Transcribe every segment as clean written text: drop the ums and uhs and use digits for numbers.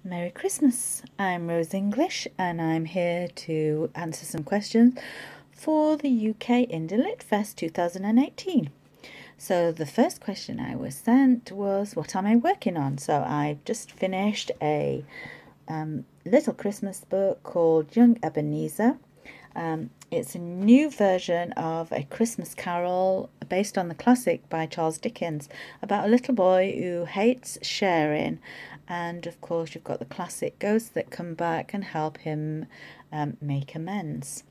Merry Christmas! I'm Rose English and I'm here to answer some questions for the UK Indie Lit Fest 2018. So the first question I was sent was, what am I working on? So I've just finished a little Christmas book called Young Ebenezer. It's a new version of A Christmas Carol based on the classic by Charles Dickens about a little boy who hates sharing. And of course, you've got the classic ghosts that come back and help him make amends.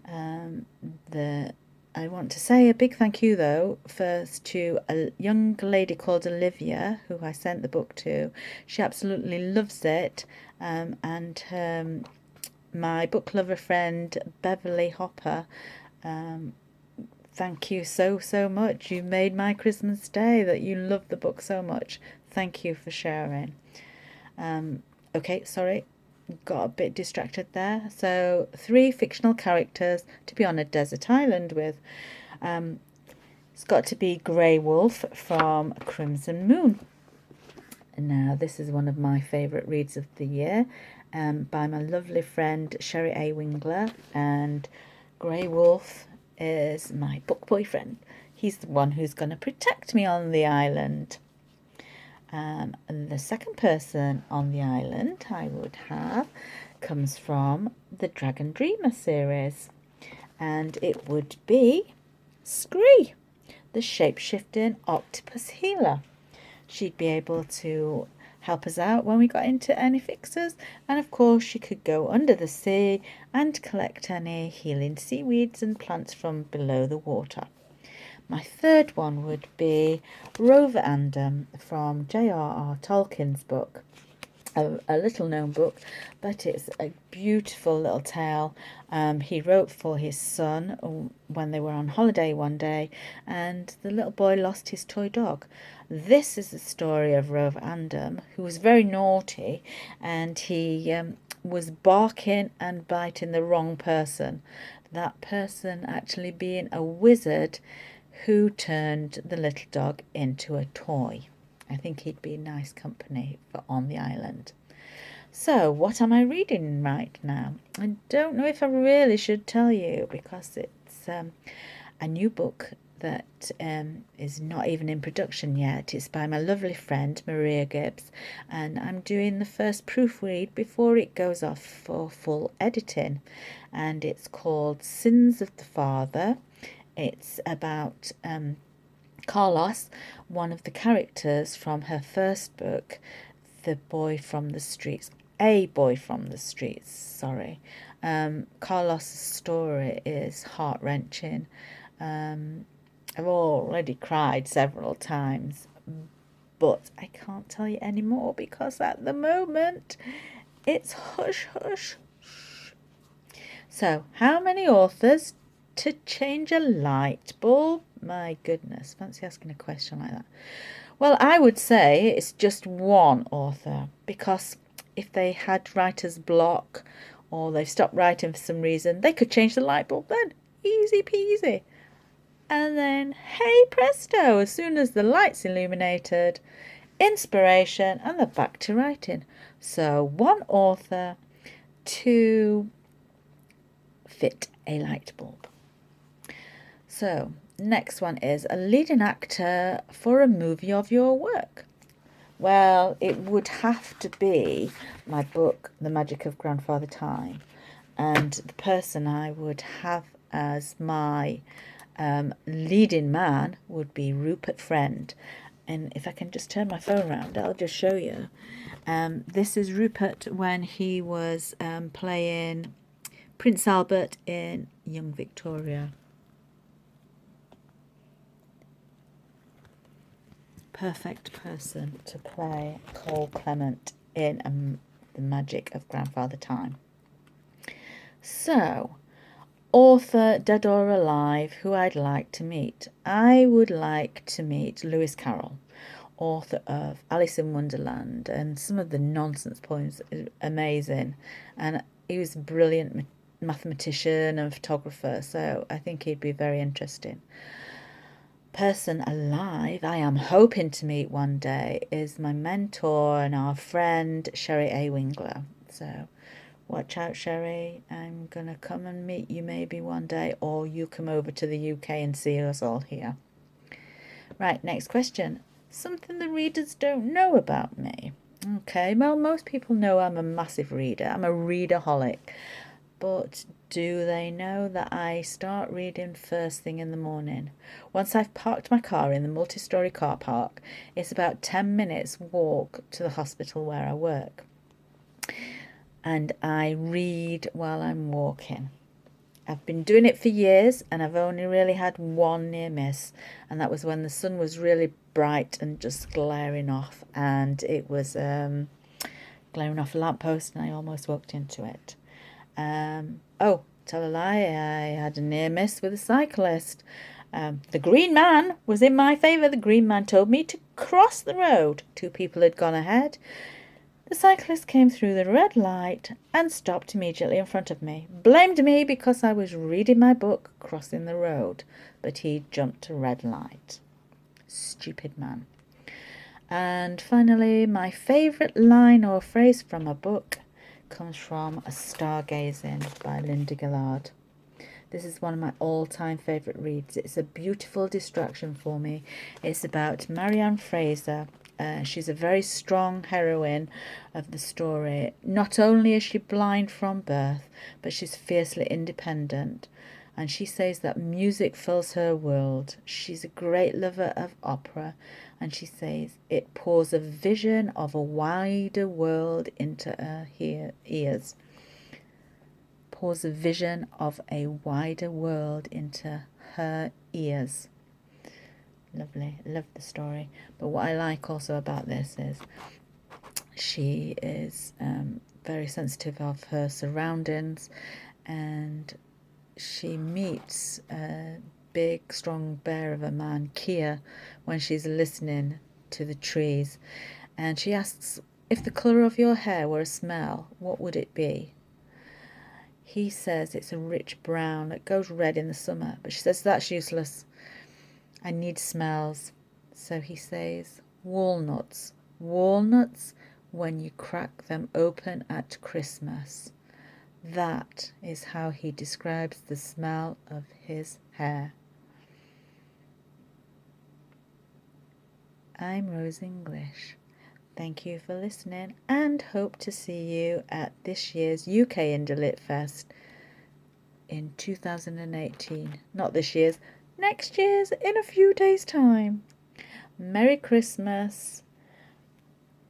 Um, the I want to say a big thank you, though, first to a young lady called Olivia, who I sent the book to. She absolutely loves it, and my book lover friend Beverly Hopper. Um, Thank you so much. You made my Christmas day that you love the book so much. Thank you for sharing. Um, okay, sorry, got a bit distracted there. So, three fictional characters to be on a desert island with. Um, it's got to be Grey Wolf from Crimson Moon. Now, this is one of my favourite reads of the year, by my lovely friend Sherry A. Wingler. And Grey Wolf is my book boyfriend. He's the one who's going to protect me on the island. And the second person on the island I would have comes from the Dragon Dreamer series, and it would be Scree, the shape-shifting octopus healer. She'd be able to help us out when we got into any fixes, and of course she could go under the sea and collect any healing seaweeds and plants from below the water. My third one would be Rover Andom from J.R.R. Tolkien's book. A little known book, but it's a beautiful little tale. He wrote for his son when they were on holiday one day, and the little boy lost his toy dog. This is the story of Rover Andom, who was very naughty, and he was barking and biting the wrong person. That person actually being a wizard who turned the little dog into a toy. I think he'd be nice company for on the island. So, what am I reading right now? I don't know if I really should tell you because it's a new book that is not even in production yet. It's by my lovely friend Maria Gibbs, and I'm doing the first proofread before it goes off for full editing. And it's called Sins of the Father. It's about Carlos, one of the characters from her first book, The Boy from the Streets. A Boy from the Streets, sorry. Carlos's story is heart-wrenching. I've already cried several times, but I can't tell you any more because at the moment it's hush hush. So, how many authors to change a light bulb? My goodness, fancy asking a question like that. Well, I would say it's just one author because if they had writer's block or they stopped writing for some reason, they could change the light bulb then. Easy peasy. And then, hey presto, as soon as the light's illuminated, inspiration and they're back to writing. So, one author to fit a light bulb. So, next one is a leading actor for a movie of your work. Well, it would have to be my book, The Magic of Grandfather Time. And the person I would have as my leading man would be Rupert Friend. And if I can just turn my phone around, I'll just show you. This is Rupert when he was playing Prince Albert in Young Victoria. Perfect person to play Cole Clement in The Magic of Grandfather Time. So, author, dead or alive, who I'd like to meet. I would like to meet Lewis Carroll, author of Alice in Wonderland, and some of the nonsense poems are amazing. And he was a brilliant mathematician and photographer, so I think he'd be very interesting. person alive I am hoping to meet one day is my mentor and our friend Sherry A. Wingler. So watch out, Sherry. I'm going to come and meet you maybe one day, or you come over to the UK and see us all here. Right, next question. Something the readers don't know about me. Okay, well, most people know I'm a massive reader. I'm a readaholic. But do they know that I start reading first thing in the morning? Once I've parked my car in the multi-storey car park, it's about 10 minutes walk to the hospital where I work. And I read while I'm walking. I've been doing it for years and I've only really had one near miss, and that was when the sun was really bright and just glaring off, and it was glaring off a lamppost and I almost walked into it. Tell a lie, I had a near miss with a cyclist. The green man was in my favour. The green man told me to cross the road. Two people had gone ahead. The cyclist came through the red light and stopped immediately in front of me. Blamed me because I was reading my book, crossing the road, but he jumped a red light. Stupid man. And finally, my favourite line or phrase from a book comes from A Stargazing by Linda Gillard. This is one of my all-time favourite reads. It's a beautiful distraction for me. It's about Marianne Fraser. She's a very strong heroine of the story. Not only is she blind from birth, but she's fiercely independent. And she says that music fills her world. She's a great lover of opera. And she says it pours a vision of a wider world into her ears. Pours a vision of a wider world into her ears. Lovely. I love the story. But what I like also about this is she is very sensitive of her surroundings, and she meets a big, strong bear of a man, Kia, when she's listening to the trees. And she asks, if the colour of your hair were a smell, what would it be? He says it's a rich brown that goes red in the summer. But she says, that's useless. I need smells. So he says, walnuts. Walnuts when you crack them open at Christmas. That is how he describes the smell of his hair. I'm Rose English. Thank you for listening, and hope to see you at this year's UK Indie Lit Fest in 2018. Not this year's, next year's, in a few days' time. Merry Christmas.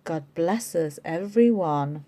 God bless us, everyone.